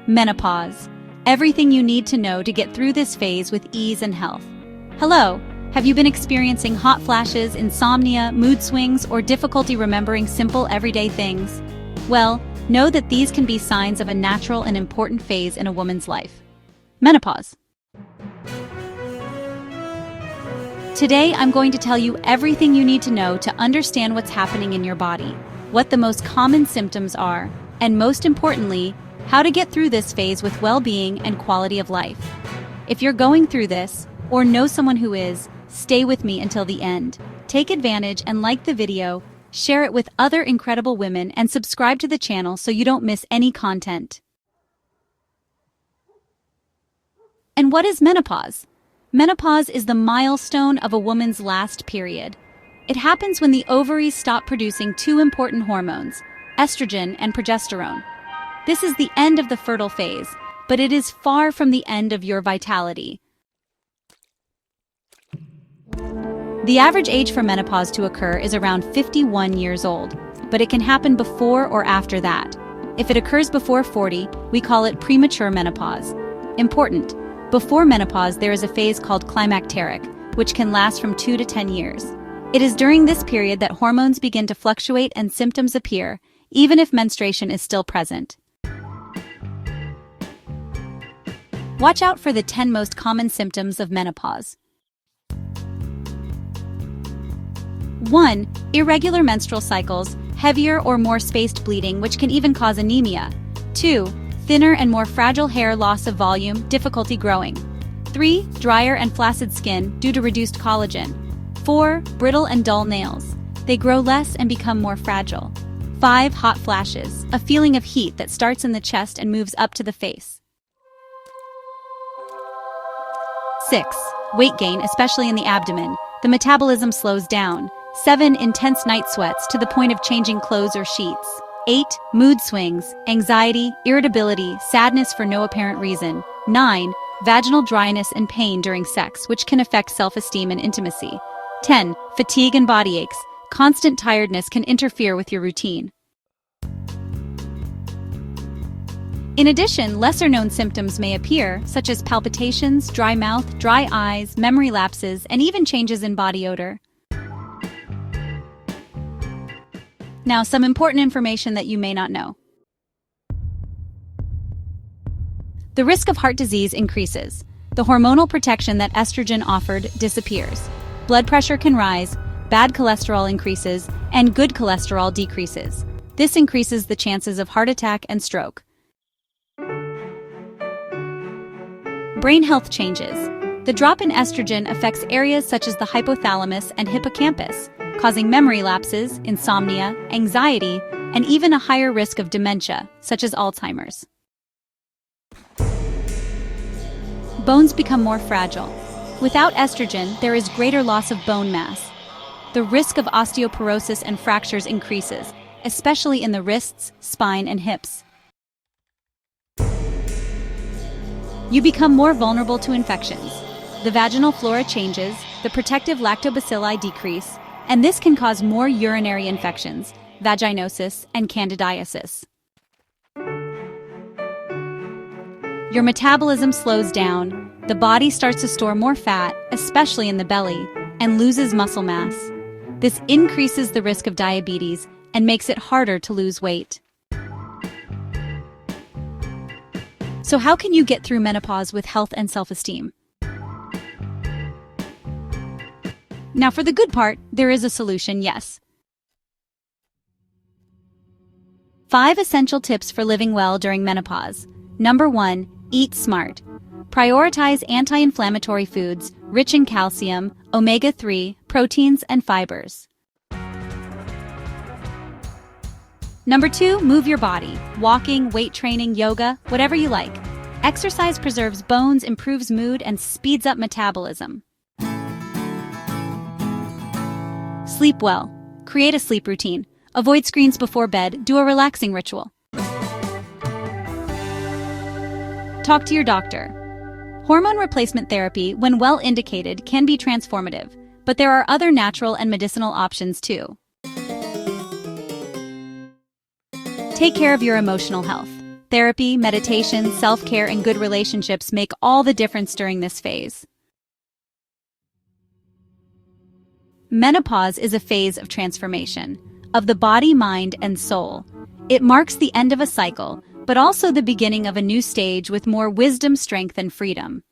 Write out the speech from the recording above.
Menopause. Everything you need to know to get through this phase with ease and health. Hello, have you been experiencing hot flashes, insomnia, mood swings, or difficulty remembering simple everyday things? Well, know that these can be signs of a natural and important phase in a woman's life. Menopause. Today, I'm going to tell you everything you need to know to understand what's happening in your body, what the most common symptoms are, and most importantly, how to get through this phase with well-being and quality of life. If you're going through this, or know someone who is, stay with me until the end. Take advantage and like the video, share it with other incredible women, and subscribe to the channel so you don't miss any content. And what is menopause? Menopause is the milestone of a woman's last period. It happens when the ovaries stop producing two important hormones, estrogen and progesterone. This is the end of the fertile phase, but it is far from the end of your vitality. The average age for menopause to occur is around 51 years old, but it can happen before or after that. If it occurs before 40, we call it premature menopause. Important: before menopause, there is a phase called climacteric, which can last from 2 to 10 years. It is during this period that hormones begin to fluctuate and symptoms appear, even if menstruation is still present. Watch out for the 10 most common symptoms of menopause. 1. Irregular menstrual cycles, heavier or more spaced bleeding, which can even cause anemia. 2. Thinner and more fragile hair, loss of volume, difficulty growing. 3. Drier and flaccid skin due to reduced collagen. 4. Brittle and dull nails. They grow less and become more fragile. 5. Hot flashes, a feeling of heat that starts in the chest and moves up to the face. 6. Weight gain, especially in the abdomen. The metabolism slows down. 7. Intense night sweats to the point of changing clothes or sheets. 8. Mood swings, anxiety, irritability, sadness for no apparent reason. 9. Vaginal dryness and pain during sex, which can affect self-esteem and intimacy. 10. Fatigue and body aches. Constant tiredness can interfere with your routine. In addition, lesser-known symptoms may appear, such as palpitations, dry mouth, dry eyes, memory lapses, and even changes in body odor. Now, some important information that you may not know. The risk of heart disease increases. The hormonal protection that estrogen offered disappears. Blood pressure can rise, bad cholesterol increases, and good cholesterol decreases. This increases the chances of heart attack and stroke. Brain health changes. The drop in estrogen affects areas such as the hypothalamus and hippocampus, causing memory lapses, insomnia, anxiety, and even a higher risk of dementia, such as Alzheimer's. Bones become more fragile. Without estrogen, there is greater loss of bone mass. The risk of osteoporosis and fractures increases, especially in the wrists, spine, and hips. You become more vulnerable to infections. The vaginal flora changes, the protective lactobacilli decrease, and this can cause more urinary infections, vaginosis, and candidiasis. Your metabolism slows down, the body starts to store more fat, especially in the belly, and loses muscle mass. This increases the risk of diabetes and makes it harder to lose weight. So how can you get through menopause with health and self-esteem? Now for the good part, there is a solution, yes. 5 essential tips for living well during menopause. Number 1, eat smart. Prioritize anti-inflammatory foods, rich in calcium, omega-3, proteins, and fibers. Number 2, move your body. Walking, weight training, yoga, whatever you like. Exercise preserves bones, improves mood, and speeds up metabolism. Sleep well. Create a sleep routine. Avoid screens before bed. Do a relaxing ritual. Talk to your doctor. Hormone replacement therapy, when well indicated, can be transformative, but there are other natural and medicinal options too. Take care of your emotional health. Therapy, meditation, self-care, and good relationships make all the difference during this phase. Menopause is a phase of transformation, of the body, mind, and soul. It marks the end of a cycle, but also the beginning of a new stage with more wisdom, strength, and freedom.